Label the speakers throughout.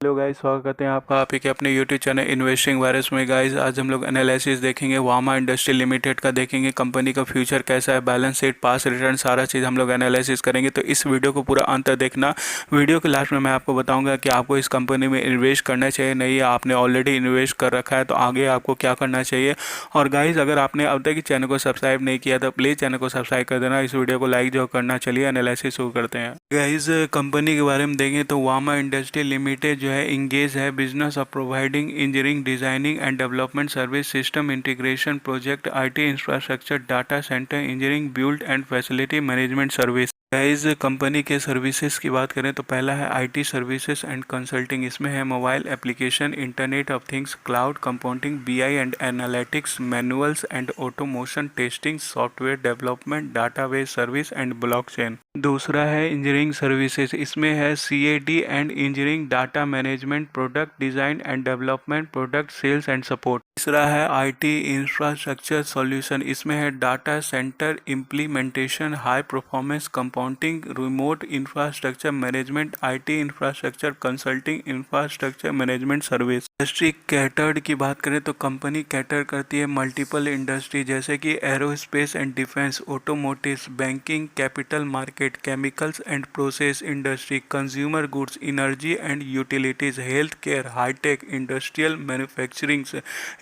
Speaker 1: Hello guys, स्वागत करते हैं आपका आप ही के अपने यूट्यूब चैनल इन्वेस्टिंग वायरस में। गाइस आज हम लोग एनालिसिस देखेंगे वामा इंडस्ट्री लिमिटेड का, देखेंगे कंपनी का फ्यूचर कैसा है, बैलेंस शीट, पास रिटर्न, सारा चीज़ हम लोग एनालिसिस करेंगे। तो इस वीडियो को पूरा अंत तक देखना। वीडियो के लास्ट में मैं आपको बताऊंगा कि आपको इस कंपनी में इन्वेस्ट करना चाहिए, नहीं आपने ऑलरेडी इन्वेस्ट कर रखा है तो आगे आपको क्या करना चाहिए। और गाइज अगर आपने अब तक चैनल को सब्सक्राइब नहीं किया तो प्लीज़ चैनल को सब्सक्राइब कर देना, इस वीडियो को लाइक जो करना। चलिए एनालिसिस शुरू करते हैं। गाइज कंपनी के बारे में देखें तो वामा इंडस्ट्री लिमिटेड जो है इंगेज है business of providing engineering designing and development service, system integration project, IT infrastructure, data centre engineering, build and facility management service. Guys company के सर्विसेज की बात करें तो पहला है आईटी सर्विसेज एंड कंसल्टिंग। इसमें है mobile application, internet of things, cloud compounding, BI and analytics, manuals and automation testing, software development, database service and blockchain. दूसरा है इंजीनियरिंग सर्विसेज। इसमें है CAD and engineering, data management, product design and development, product sales and support. तीसरा है IT infrastructure solution. इसमें है data centre implementation, high performance compounding, remote infrastructure management, IT infrastructure consulting, infrastructure management service. Industry catered की बात करें तो company cater करती है मल्टीपल इंडस्ट्री जैसे कि aerospace and defence, automotives, banking, capital market, chemicals and process industry, consumer goods, energy and utilities, health care, hightech, industrial manufacturing,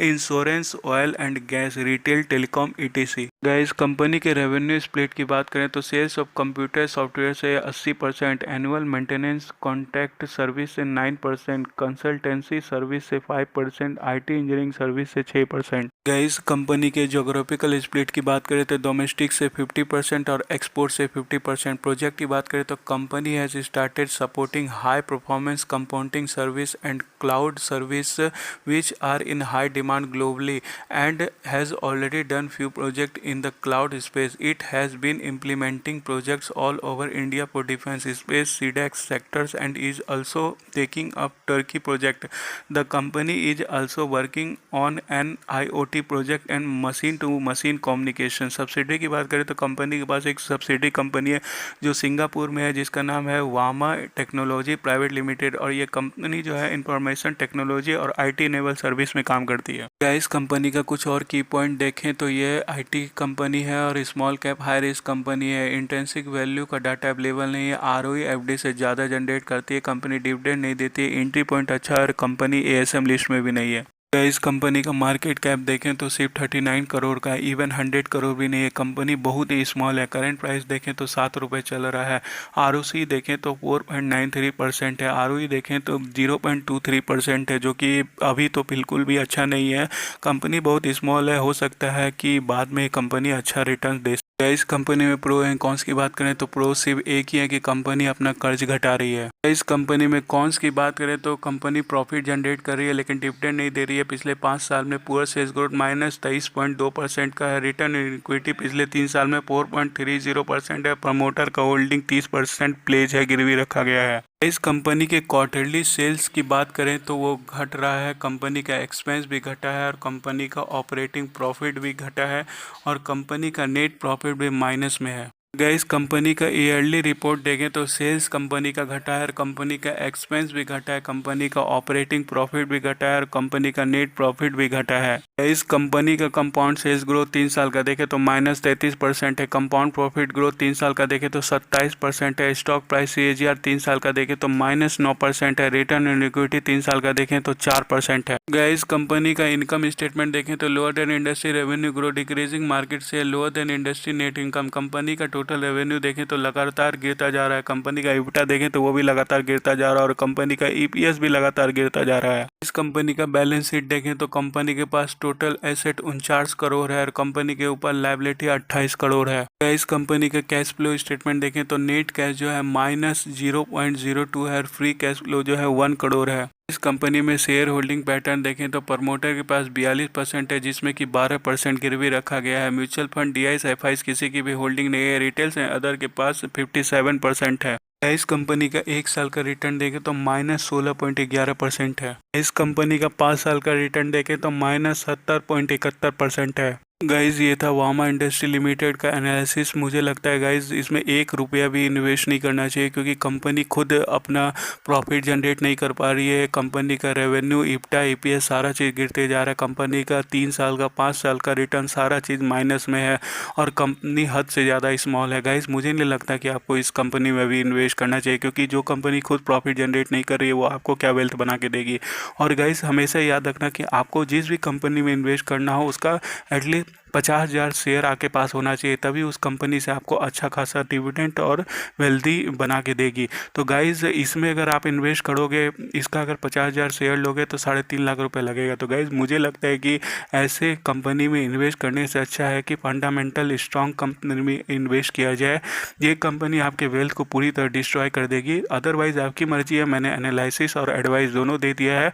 Speaker 1: insurance, oil and gas, retail, telecom, etc. Guys company के revenue split की बात करें तो sales of computer software से 80%, annual maintenance contract service से 9%, consultancy service से 5%, IT engineering service से 6%। Guys company के जोग्राफिकल स्प्लिट की बात करें तो डोमेस्टिक से 50% और एक्सपोर्ट से 50%। प्रोजेक्ट की बात करें तो company has started supporting high performance compounding service and cloud service which are in high demand globally and has already done few projects in the cloud space. It has been implementing projects all over India for defense, space, CDEX sectors and is also taking up Turkey project. The company is also working on an IoT project and machine to machine communication. Subsidy की बात करें तो company के पास एक subsidy company है जो Singapore में है जिसका नाम है वामा टेक्नोलॉजी प्राइवेट लिमिटेड, और ये कंपनी जो है इंफॉर्मेशन टेक्नोलॉजी और आईटी इनेबल सर्विस में काम करती है। गाइस कंपनी का कुछ और की पॉइंट देखें तो ये आईटी कंपनी है और small cap high risk company है। इंट्रिंसिक वैल्यू का डाटा अवेलेबल नहीं है, आरओई एफडी से ज़्यादा जनरेट करती है, कंपनी डिविडेंड नहीं देती है, एंट्री पॉइंट अच्छा है और कंपनी एएसएम लिस्ट में भी नहीं है। इस कंपनी का मार्केट कैप देखें तो सिर्फ 39 करोड़ का है, इवन 100 करोड़ भी नहीं है। कंपनी बहुत ही स्मॉल है। करंट प्राइस देखें तो 7 रुपये चल रहा है। आरओसी देखें तो 4.93% है, आरओई देखें तो 0.23% है, जो कि अभी तो बिल्कुल भी अच्छा नहीं है। कंपनी बहुत स्मॉल है, हो सकता है कि बाद में कंपनी अच्छा रिटर्न दे। इस कंपनी में प्रो एंड कॉन्स की बात करें तो प्रो सिर्फ एक ही है कि कंपनी अपना कर्ज घटा रही है। इस कंपनी में कॉन्स की बात करें तो कंपनी प्रॉफिट जनरेट कर रही है लेकिन डिविडेंड नहीं दे रही है। पिछले 5 साल में पुअर सेल्स ग्रोथ -23.2% का है। रिटर्न इन इक्विटी पिछले 3 साल में 4.30% है। प्रमोटर का होल्डिंग 30% प्लेज है, गिरवी रखा गया है। इस कंपनी के क्वार्टरली सेल्स की बात करें तो वो घट रहा है, कंपनी का एक्सपेंस भी घटा है और कंपनी का ऑपरेटिंग प्रॉफिट भी घटा है और कंपनी का नेट प्रॉफिट भी माइनस में है। गैस कंपनी का ईयरली रिपोर्ट देखें तो सेल्स कंपनी का घटा है और कंपनी का एक्सपेंस भी घटा है, कंपनी का ऑपरेटिंग प्रॉफिट भी घटा है और कंपनी का नेट प्रॉफिट भी घटा है। इस कंपनी का कंपाउंड सेल्स ग्रोथ 3 साल का देखें तो -33% है, कंपाउंड प्रॉफिट ग्रोथ 3 साल का देखें तो 27% है, स्टॉक प्राइस सीएजीआर 3 साल का देखें तो -9% है, रिटर्न इन इक्विटी 3 साल का देखें तो 4% है। गैस कंपनी का इनकम स्टेटमेंट देखें तो lower than industry revenue grow, decreasing market से, lower than industry net income. Company का टोटल रेवेन्यू देखें तो लगातार गिरता जा रहा है, कंपनी का इबिटा देखें तो वो भी लगातार गिरता जा रहा है और कंपनी का ईपीएस भी लगातार गिरता जा रहा है। इस कंपनी का बैलेंस शीट देखें तो कंपनी के पास टोटल एसेट 49 करोड़ है और कंपनी के ऊपर लायबिलिटी 28 करोड़ है। इस कंपनी का कैश फ्लो स्टेटमेंट देखें तो नेट कैश जो है -0.02 है और फ्री कैश फ्लो जो है 1 करोड़ है। इस कंपनी में शेयर होल्डिंग पैटर्न देखें तो प्रमोटर के पास 42% है जिसमें कि 12% गिरवी रखा गया है। म्यूचुअल फंड डीआईस एफआईस किसी की भी होल्डिंग नहीं है। रिटेल्स एंड अदर के पास 57% है। इस कंपनी का 1 साल का रिटर्न देखें तो -16.11% है। इस कंपनी का 5 साल का रिटर्न देखें तो -70.71% है। गाइज़ ये था वामा इंडस्ट्री लिमिटेड का एनालिसिस। मुझे लगता है गाइज़ इसमें एक रुपया भी इन्वेस्ट नहीं करना चाहिए, क्योंकि कंपनी खुद अपना प्रॉफिट जनरेट नहीं कर पा रही है। कंपनी का रेवेन्यू, इप्टा, ईपीएस सारा चीज़ गिरते जा रहा है। कंपनी का 3 साल का 5 साल का रिटर्न सारा चीज़ माइनस में है और कंपनी हद से ज़्यादा स्मॉल है। गाइज़ मुझे नहीं लगता कि आपको इस कंपनी में भी इन्वेस्ट करना चाहिए, क्योंकि जो कंपनी खुद प्रॉफिट जनरेट नहीं कर रही है वो आपको क्या वेल्थ बना के देगी। और गाइज़ हमेशा याद रखना कि आपको जिस भी कंपनी में इन्वेस्ट करना हो उसका एटलीस्ट 50,000 शेयर आपके पास होना चाहिए, तभी उस कंपनी से आपको अच्छा खासा डिविडेंड और वेल्दी बना के देगी। तो गाइज़ इसमें अगर आप इन्वेस्ट करोगे, इसका अगर 50,000 शेयर लोगे तो 3.5 लाख रुपए लगेगा। तो गाइज़ मुझे लगता है कि ऐसे कंपनी में इन्वेस्ट करने से अच्छा है कि फंडामेंटल स्ट्रॉन्ग कंपनी में इन्वेस्ट किया जाए। ये कंपनी आपके वेल्थ को पूरी तरह डिस्ट्रॉय कर देगी। अदरवाइज़ आपकी मर्जी है, मैंने एनालिसिस और एडवाइस दोनों दे दिया है।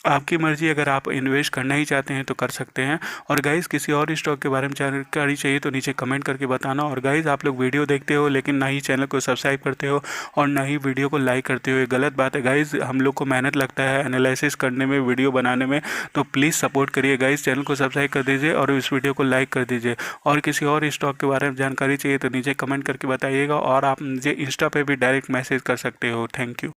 Speaker 1: आपकी मर्जी, अगर आप इन्वेस्ट करना ही चाहते हैं तो कर सकते हैं। और गाइज़ किसी और स्टॉक के बारे में जानकारी चाहिए तो नीचे कमेंट करके बताना। और गाइज़ आप लोग वीडियो देखते हो लेकिन ना ही चैनल को सब्सक्राइब करते हो और ना ही वीडियो को लाइक करते हो, ये गलत बात है। गाइज़ हम लोग को मेहनत लगता है एनालिसिस करने में, वीडियो बनाने में, तो प्लीज़ सपोर्ट करिए गाइज़। चैनल को सब्सक्राइब कर दीजिए और इस वीडियो को लाइक कर दीजिए। और किसी और स्टॉक के बारे में जानकारी चाहिए तो नीचे कमेंट करके बताइएगा। और आप मुझे इंस्टा पे भी डायरेक्ट मैसेज कर सकते हो। Thank you.